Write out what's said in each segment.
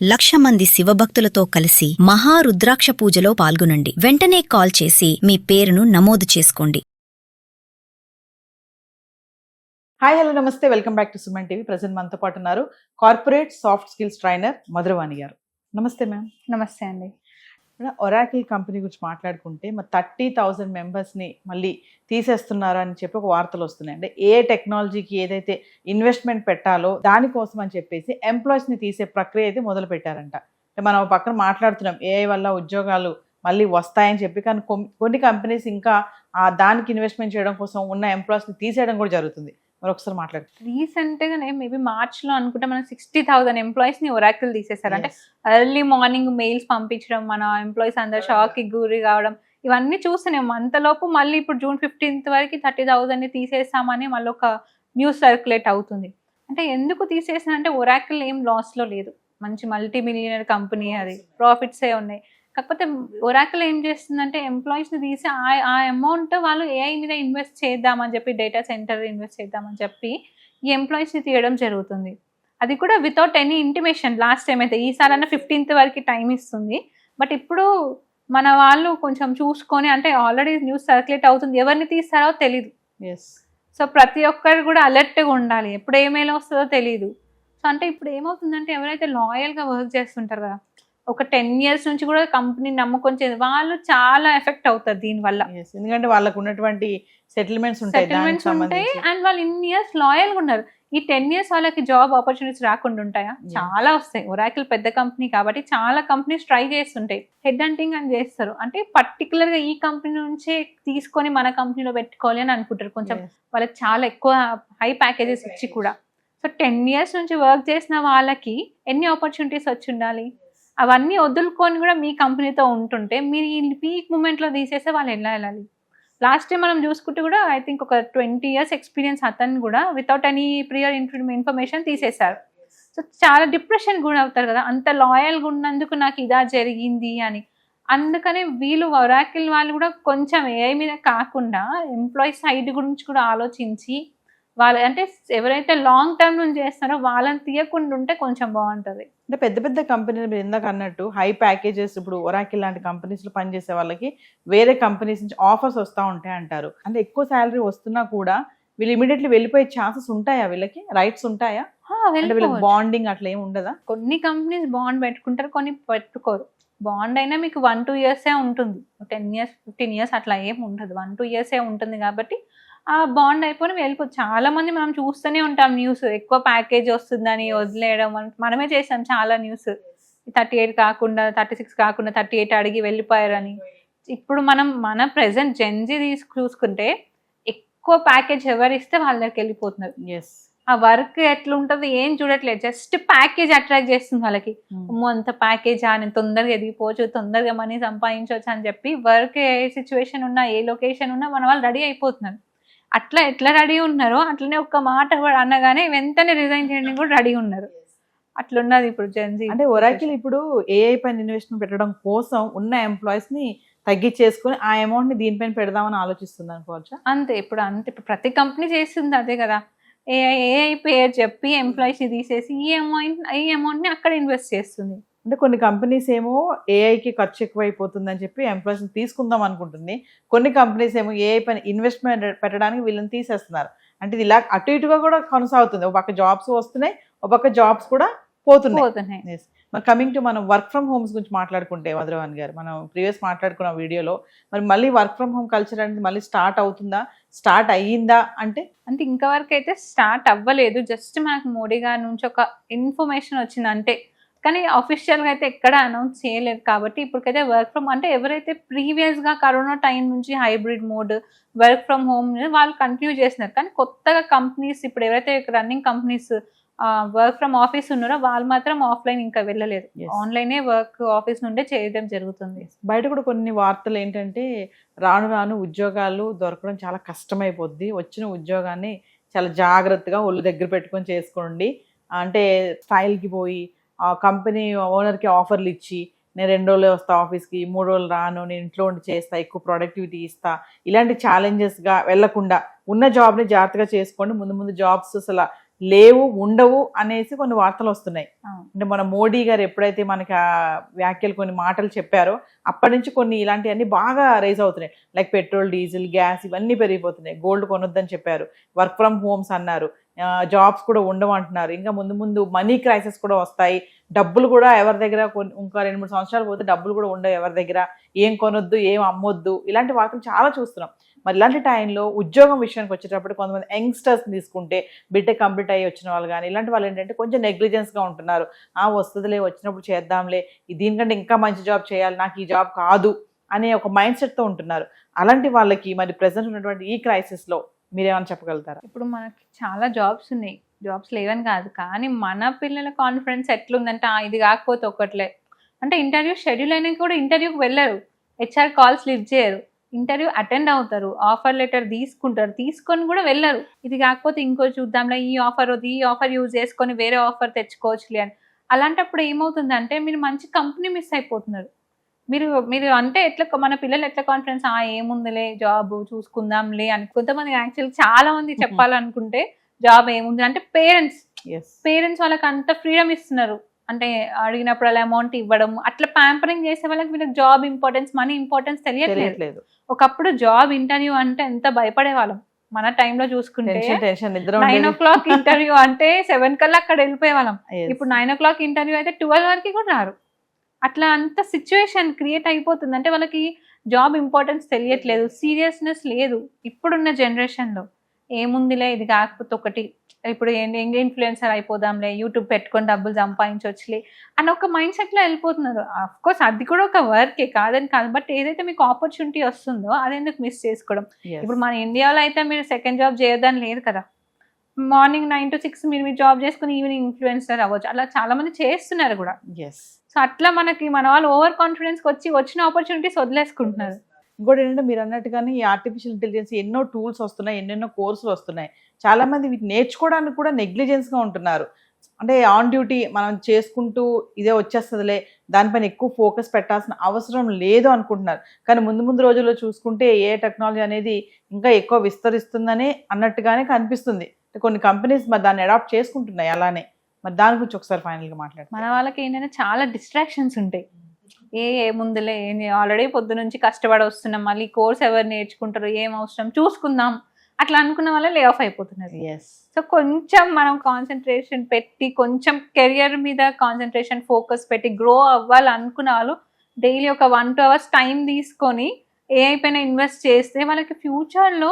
1,00,000 మంది శివభక్తులతో కలిసి మహారుద్రాక్ష పూజలో పాల్గొనండి. వెంటనే కాల్ చేసి మీ పేరును నమోదు చేసుకోండి. హాయ్ హలో నమస్తే, welcome back to Suman TV. Present మనతో పాటు ఉన్నారు corporate soft skills trainer Madhuravani గారు. నమస్తే మ్యామ్. నమస్తే అండి. ఒరాకిల్ కంపెనీ గురించి మాట్లాడుకుంటే మరి 30,000 మెంబర్స్ని మళ్ళీ తీసేస్తున్నారు అని చెప్పి ఒక వార్తలు వస్తున్నాయి. అంటే ఏ టెక్నాలజీకి ఏదైతే ఇన్వెస్ట్మెంట్ పెట్టాలో దానికోసం అని చెప్పేసి ఎంప్లాయీస్ని తీసే ప్రక్రియ అయితే మొదలు పెట్టారంట. అంటే మనం పక్కన మాట్లాడుతున్నాం ఏఐ వల్ల ఉద్యోగాలు మళ్ళీ వస్తాయని చెప్పి, కానీ కొన్ని కంపెనీస్ ఇంకా దానికి ఇన్వెస్ట్మెంట్ చేయడం కోసం ఉన్న ఎంప్లాయీస్ని తీసేయడం కూడా జరుగుతుంది. మరి ఒకసారి మాట్లాడుతుంది. రీసెంట్గానే మేబీ మార్చ్లో అనుకుంటే మనం 60,000 ఎంప్లాయీస్ని ఒరాకిల్ తీసేశారు. అంటే ఎర్లీ మార్నింగ్ మెయిల్స్ పంపించడం, మన ఎంప్లాయీస్ అందరు షాక్కి గురి కావడం, ఇవన్నీ చూస్తున్నాం. అంతలోపు మళ్ళీ ఇప్పుడు June 15th వరకు 30,000ని తీసేస్తామని మళ్ళీ ఒక న్యూస్ సర్క్యులేట్ అవుతుంది. అంటే ఎందుకు తీసేసానంటే ఒరాకిల్ ఏం లాస్లో లేదు, మంచి మల్టీ మిలియనర్ కంపెనీ, అది ప్రాఫిట్సే ఉన్నాయి. కాకపోతే ఒరాకిల్ ఏం చేస్తుందంటే ఎంప్లాయీస్ని తీసి ఆ అమౌంట్ వాళ్ళు ఏఐ మీద ఇన్వెస్ట్ చేద్దామని చెప్పి, డేటా సెంటర్ ఇన్వెస్ట్ చేద్దామని చెప్పి ఈ ఎంప్లాయీస్ని తీయడం జరుగుతుంది. అది కూడా without any intimation. Last time అయితే ఈసారన్నా 15th వరకు టైం ఇస్తుంది. బట్ ఇప్పుడు మన వాళ్ళు కొంచెం చూసుకొని, అంటే ఆల్రెడీ న్యూస్ సర్క్యులేట్ అవుతుంది, ఎవరిని తీస్తారో తెలీదు. సో ప్రతి ఒక్కరు కూడా అలర్ట్గా ఉండాలి, ఎప్పుడు ఏమైనా వస్తుందో తెలీదు. సో అంటే ఇప్పుడు ఏమవుతుందంటే ఎవరైతే లాయల్గా వర్క్ చేస్తుంటారు కదా, ఒక 10 years నుంచి కూడా కంపెనీ నమ్ముకొని వాళ్ళు చాలా ఎఫెక్ట్ అవుతారు దీనివల్ల. ఎందుకంటే వాళ్ళకు ఉన్నటువంటి సెటిల్మెంట్స్ ఉంటాయి అండ్ వాళ్ళు ఇన్ని ఇయర్స్ లాయల్గా ఉన్నారు. ఈ 10 years వాళ్ళకి జాబ్ ఆపర్చునిటీస్ రాకుండా ఉంటాయా? చాలా వస్తాయి. ఒరాకిల్ పెద్ద కంపెనీ కాబట్టి చాలా కంపెనీస్ ట్రై చేస్తుంటాయి, హెడ్ హంటింగ్ అని చేస్తారు. అంటే పర్టికులర్గా ఈ కంపెనీ నుంచే తీసుకొని మన కంపెనీలో పెట్టుకోవాలి అని అనుకుంటారు. కొంచెం వాళ్ళకి చాలా ఎక్కువ హై ప్యాకేజెస్ ఇచ్చి కూడా. సో 10 years నుంచి వర్క్ చేసిన వాళ్ళకి ఎన్ని ఆపర్చునిటీస్ వచ్చి ఉండాలి? అవన్నీ వదులుకొని కూడా మీ కంపెనీతో ఉంటుంటే మీరు ఈ పీక్ మూమెంట్లో తీసేస్తే వాళ్ళు ఎలా వెళ్ళాలి? లాస్ట్ టైం మనం చూసుకుంటే కూడా ఐ థింక్ ఒక 20 years ఎక్స్పీరియన్స్ అతను కూడా వితౌట్ ఎనీ ప్రియర్ ఇన్ఫర్మేషన్ తీసేశారు. సో చాలా డిప్రెషన్ కూడా అవుతారు కదా, అంత లాయల్గా ఉన్నందుకు నాకు ఇదా జరిగింది అని. అందుకనే వీళ్ళు ఒరాకిల్ వాళ్ళు కూడా కొంచెం ఏఐ మీద కాకుండా ఎంప్లాయీ సైడ్ గురించి కూడా ఆలోచించి, వాళ్ళు అంటే ఎవరైతే లాంగ్ టర్మ్ నుంచి చేస్తారో వాళ్ళని తీయకుండా ఉంటే కొంచెం బాగుంటుంది. అంటే పెద్ద పెద్ద కంపెనీలు మీరు ఇందాక అన్నట్టు హై ప్యాకేజెస్, ఇప్పుడు ఒరాకిల్ లాంటి కంపెనీస్లో పనిచేసే వాళ్ళకి వేరే కంపెనీస్ నుంచి ఆఫర్స్ వస్తూ ఉంటాయి అంటారు. అంటే ఎక్కువ శాలరీ వస్తున్నా కూడా వీళ్ళు ఇమీడియట్లీ వెళ్ళిపోయే ఛాన్సెస్ ఉంటాయా? వీళ్ళకి రైట్స్ ఉంటాయా? అంటే వీళ్ళకి బాండింగ్ అట్లా ఏమి ఉండదా? కొన్ని కంపెనీస్ బాండ్ పెట్టుకుంటారు, కొన్ని పెట్టుకోరు. బాండ్ అయినా మీకు 1-2 years ఉంటుంది, 10 years 15 years అట్లా ఏమి ఉండదు, 1-2 years ఉంటుంది. కాబట్టి ఆ బాండ్ అయిపోయి వెళ్ళిపోతుంది. చాలా మంది మనం చూస్తూనే ఉంటాం న్యూస్, ఎక్కువ ప్యాకేజ్ వస్తుందని వదిలేయడం. మనమే చేసాం చాలా న్యూస్, 38 కాకుండా 36 కాకుండా 38 అడిగి వెళ్ళిపోయారని. ఇప్పుడు మన ప్రెసెంట్ జెన్జీ చూసుకుంటే ఎక్కువ ప్యాకేజ్ ఎవరిస్తే వాళ్ళ దగ్గరికి వెళ్ళిపోతున్నారు. ఆ వర్క్ ఎట్లుంటుంది ఏం చూడట్లేదు, జస్ట్ ప్యాకేజ్ అట్రాక్ట్ చేస్తుంది వాళ్ళకి. అంత ప్యాకేజా, నేను తొందరగా ఎదిగిపోవచ్చు, తొందరగా మనీ సంపాదించవచ్చు అని చెప్పి వర్క్ ఏ సిచ్యువేషన్ ఉన్నా, ఏ లొకేషన్ ఉన్నా మన వాళ్ళు రెడీ అయిపోతున్నారు. అట్లా ఎట్లా రెడీ ఉన్నారో అట్లనే ఒక్క మాట అనగానే వెంటనే రిజైన్ చేయడానికి కూడా రెడీ ఉన్నారు. అట్లున్నది ఇప్పుడు జెన్జీ. అంటే ఒరాకిల్ ఇప్పుడు ఏఐ పైన ఇన్వెస్ట్మెంట్ పెట్టడం కోసం ఉన్న ఎంప్లాయీస్ ని తగ్గించేసుకుని ఆ అమౌంట్ ని దీనిపైన పెడదామని ఆలోచిస్తుంది అనుకోవచ్చా? అంతే ఇప్పుడు ప్రతి కంపెనీ చేస్తుంది అదే కదా. ఏఐ పేరు చెప్పి ఎంప్లాయీస్ ని తీసేసి ఈ అమౌంట్ ని అక్కడ ఇన్వెస్ట్ చేస్తుంది. అంటే కొన్ని కంపెనీస్ ఏమో ఏఐకి ఖర్చు ఎక్కువైపోతుందని చెప్పి ఎంప్లాయీస్ని తీసుకుందాం అనుకుంటుంది. కొన్ని కంపెనీస్ ఏమో ఏఐ పైన ఇన్వెస్ట్మెంట్ పెట్టడానికి వీళ్ళని తీసేస్తున్నారు. అంటే ఇది ఇలా అటు ఇటుగా కూడా కొనసాగుతుంది. ఒక పక్క జాబ్స్ వస్తున్నాయి, ఒక పక్క జాబ్స్ కూడా పోతున్నాయి. మరి కమింగ్ టు మనం వర్క్ ఫ్రమ్ హోమ్స్ గురించి మాట్లాడుకుంటే మధురవాణి గారు, మనం ప్రీవియస్ మాట్లాడుకున్న వీడియోలో మరి మళ్ళీ వర్క్ ఫ్రమ్ హోమ్ కల్చర్ అనేది మళ్ళీ స్టార్ట్ అవుతుందా, స్టార్ట్ అయ్యిందా? అంటే ఇంతవరకు అయితే స్టార్ట్ అవ్వలేదు. జస్ట్ మనకు మోడీ గారి నుంచి ఒక ఇన్ఫర్మేషన్ వచ్చింది అంటే, కానీ అఫీషియల్గా అయితే ఎక్కడ అనౌన్స్ చేయలేదు. కాబట్టి ఇప్పటికైతే వర్క్ ఫ్రమ్ అంటే ఎవరైతే ప్రీవియస్గా కరోనా టైం నుంచి hybrid mode work from home వాళ్ళు కంటిన్యూ చేస్తున్నారు. కానీ కొత్తగా కంపెనీస్ ఇప్పుడు ఎవరైతే running companies work from office ఉన్నారో వాళ్ళు మాత్రం ఆఫ్లైన్ ఇంకా వెళ్ళలేదు, ఆన్లైనే వర్క్ ఆఫీస్ నుండే చేయడం జరుగుతుంది. బయట కూడా కొన్ని వార్తలు ఏంటంటే రాను రాను ఉద్యోగాలు దొరకడం చాలా కష్టమైపోద్ది, వచ్చిన ఉద్యోగాన్ని చాలా జాగ్రత్తగా ఒళ్ళు దగ్గర పెట్టుకొని చేసుకోండి, అంటే స్టైల్కి పోయి ఆ కంపెనీ ఓనర్కి ఆఫర్లు ఇచ్చి నేను 2 రోజులే వస్తా ఆఫీస్కి, 3 రోజులు రాను, నేను ఇంట్లో ఉండి చేస్తా, ఎక్కువ ప్రొడక్టివిటీ ఇస్తా, ఇలాంటి ఛాలెంజెస్గా వెళ్లకుండా ఉన్న జాబ్ని జాగ్రత్తగా చేసుకోండి, ముందు ముందు జాబ్స్ అసలు లేవు, ఉండవు అనేసి కొన్ని వార్తలు వస్తున్నాయి. అవును. అంటే మన మోడీ గారు ఎప్పుడైతే మనకి ఆ వ్యాఖ్యలు కొన్ని మాటలు చెప్పారో అప్పటి నుంచి కొన్ని ఇలాంటివన్నీ బాగా రైజ్ అవుతున్నాయి. లైక్ పెట్రోల్, డీజిల్, గ్యాస్ ఇవన్నీ పెరిగిపోతున్నాయి. గోల్డ్ కొనొద్దని చెప్పారు, వర్క్ ఫ్రమ్ హోమ్స్ అన్నారు, జాబ్స్ కూడా ఉండవు అంటున్నారు. ఇంకా ముందు ముందు మనీ క్రైసిస్ కూడా వస్తాయి, డబ్బులు కూడా ఎవరి దగ్గర ఇంకా 2-3 సంవత్సరాలు పోతే డబ్బులు కూడా ఉండవు ఎవరి దగ్గర, ఏం కొనొద్దు, ఏం అమ్మొద్దు, ఇలాంటి వార్తలు చాలా చూస్తున్నాం. మరి ఇలాంటి టైంలో ఉద్యోగం విషయానికి వచ్చేటప్పుడు కొంతమంది యంగ్స్టర్స్ తీసుకుంటే బీటెక్ కంప్లీట్ అయ్యి వచ్చిన వాళ్ళు కానీ ఇలాంటి వాళ్ళు ఏంటంటే కొంచెం నెగ్లిజెన్స్గా ఉంటున్నారు. వస్తుందిలే, వచ్చినప్పుడు చేద్దాంలే, దీనికంటే ఇంకా మంచి జాబ్ చేయాలి, నాకు ఈ జాబ్ కాదు అనే ఒక మైండ్ సెట్తో ఉంటున్నారు. అలాంటి వాళ్ళకి మరి ప్రెసెంట్ ఉన్నటువంటి ఈ క్రైసిస్లో మీరేమైనా చెప్పగలుగుతారా? ఇప్పుడు మనకి చాలా జాబ్స్ ఉన్నాయి, జాబ్స్ లేవని కాదు, కానీ మన పిల్లల కాన్ఫిడెన్స్ ఎట్లుందంటే ఇది కాకపోతే ఒకట్లే అంటే ఇంటర్వ్యూ షెడ్యూల్ అయినా కూడా ఇంటర్వ్యూకి వెళ్ళరు, హెచ్ఆర్ కాల్స్ లిఫ్ట్ చేయరు, ఇంటర్వ్యూ అటెండ్ అవుతారు, ఆఫర్ లెటర్ తీసుకుంటారు, తీసుకొని కూడా వెళ్ళరు. ఇది కాకపోతే ఇంకో చూద్దాంలే, ఈ ఆఫర్ యూజ్ చేసుకొని వేరే ఆఫర్ తెచ్చుకోవచ్చులే అని. అలాంటప్పుడు ఏమవుతుందంటే మీరు మంచి కంపెనీ మిస్ అయిపోతున్నారు. మీరు అంటే ఎట్లా మన పిల్లలు ఎట్లా కాన్ఫిడెన్స్ ఏముందిలే జాబ్ చూసుకుందాంలే అని. కొంతమంది యాక్చువల్లీ చాలా మంది చెప్పాలనుకుంటే జాబ్ ఏముంది అంటే పేరెంట్స్ వాళ్ళకి అంత ఫ్రీడమ్ ఇస్తున్నారు, అంటే అడిగినప్పుడు అలా అమౌంట్ ఇవ్వడం, అట్లా ప్యాంపరింగ్ చేసే వాళ్ళకి వీళ్ళకి జాబ్ ఇంపార్టెన్స్, మనీ ఇంపార్టెన్స్ తెలియట్లేదు. ఒకప్పుడు జాబ్ ఇంటర్వ్యూ అంటే ఎంత భయపడే వాళ్ళం. మన టైంలో చూసుకుంటే 9 o'clock ఇంటర్వ్యూ అంటే 7 కల్లా అక్కడ వెళ్ళిపోయే వాళ్ళం. ఇప్పుడు 9 o'clock ఇంటర్వ్యూ అయితే 12 వరకు కూడా రారు. అట్లా అంత సిచ్యువేషన్ క్రియేట్ అయిపోతుంది. అంటే వాళ్ళకి జాబ్ ఇంపార్టెన్స్ తెలియట్లేదు, సీరియస్నెస్ లేదు. ఇప్పుడున్న జనరేషన్లో ఏముందిలే, ఇది కాకపోతే ఒకటి, ఇప్పుడు ఇన్ఫ్లుయెన్సర్ అయిపోదాంలే, యూట్యూబ్ పెట్టుకొని డబ్బులు సంపాదించవచ్చులే అని ఒక మైండ్ సెట్లో వెళ్ళిపోతున్నారు. కోర్స్ అది కూడా ఒక వర్కే కాదని కాదు, బట్ ఏదైతే మీకు ఆపర్చునిటీ వస్తుందో అదెందుకు మిస్ చేసుకోవడం. ఇప్పుడు మన ఇండియాలో అయితే మీరు సెకండ్ జాబ్ చేయదని లేదు కదా, మార్నింగ్ 9 to 6 మీరు జాబ్ చేసుకుని ఈవినింగ్ ఇన్ఫ్లుయెన్సర్ అవ్వచ్చు, అలా చాలా మంది చేస్తున్నారు కూడా. సో అట్లా మన వాళ్ళు ఓవర్ కాన్ఫిడెన్స్ వచ్చిన ఆపర్చునిటీస్ వదిలేసుకుంటున్నారు. ఇంకోటి ఏంటంటే మీరు అన్నట్టుగానే ఈ ఆర్టిఫిషియల్ ఇంటెలిజెన్స్ ఎన్నో టూల్స్ వస్తున్నాయి, ఎన్నెన్నో కోర్సులు వస్తున్నాయి. చాలా మంది వీటి నేర్చుకోవడానికి కూడా నెగ్లిజెన్స్గా ఉంటున్నారు. అంటే ఆన్ డ్యూటీ మనం చేసుకుంటూ ఇదే వచ్చేస్తుందిలే, దానిపైన ఎక్కువ ఫోకస్ పెట్టాల్సిన అవసరం లేదు అనుకుంటున్నారు. కానీ ముందు రోజుల్లో చూసుకుంటే ఏ టెక్నాలజీ అనేది ఇంకా ఎక్కువ విస్తరిస్తుందని అన్నట్టుగానే కనిపిస్తుంది. కొన్ని కంపెనీస్ మరి దాన్ని అడాప్ట్ చేసుకుంటున్నాయి అలానే. మరి దాని గురించి ఒకసారి ఫైనల్గా మాట్లాడు. మన వాళ్ళకి ఏంటంటే చాలా డిస్ట్రాక్షన్స్ ఉంటాయి. ఏముందులే, ఆల్రెడీ పొద్దు నుంచి కష్టపడి వస్తున్నాం, మళ్ళీ కోర్స్ ఎవరు నేర్చుకుంటారు, ఏం అవసరం చూసుకుందాం అట్లా అనుకున్న వాళ్ళే లే ఆఫ్ అయిపోతున్నారు. సో కొంచెం మనం కాన్సన్ట్రేషన్ పెట్టి, కొంచెం కెరియర్ మీద కాన్సన్ట్రేషన్ ఫోకస్ పెట్టి గ్రో అవ్వాలి అనుకున్న వాళ్ళు డైలీ ఒక 1-2 hours టైం తీసుకొని ఏఐ పైన ఇన్వెస్ట్ చేస్తే వాళ్ళకి ఫ్యూచర్లో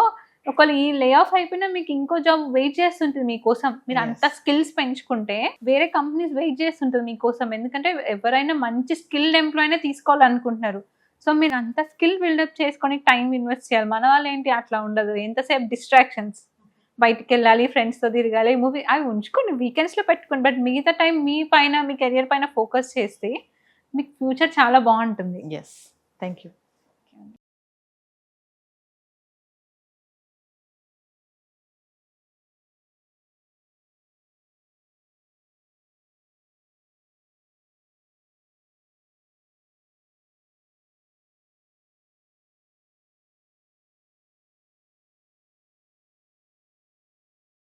ఒకవేళ ఈ లే ఆఫ్ అయిపోయినా మీకు ఇంకో జాబ్ వెయిట్ చేస్తుంటుంది మీకోసం. మీరు అంత స్కిల్స్ పెంచుకుంటే వేరే కంపెనీస్ వెయిట్ చేస్తుంటుంది మీకోసం. ఎందుకంటే ఎవరైనా మంచి స్కిల్డ్ ఎంప్లాయీనే తీసుకోవాలనుకుంటున్నారు. సో మీరు అంత స్కిల్ బిల్డప్ చేసుకొని టైం ఇన్వెస్ట్ చేయాలి. మన వాళ్ళు ఏంటి అట్లా ఉండదు, ఎంతసేపు డిస్ట్రాక్షన్స్, బయటికి వెళ్ళాలి, ఫ్రెండ్స్తో తిరగాలి, మూవీ అవి ఉంచుకోండి, వీకెండ్స్లో పెట్టుకోండి. బట్ మిగతా టైం మీ పైన, మీ కెరియర్ పైన ఫోకస్ చేస్తే మీకు ఫ్యూచర్ చాలా బాగుంటుంది. Thank you.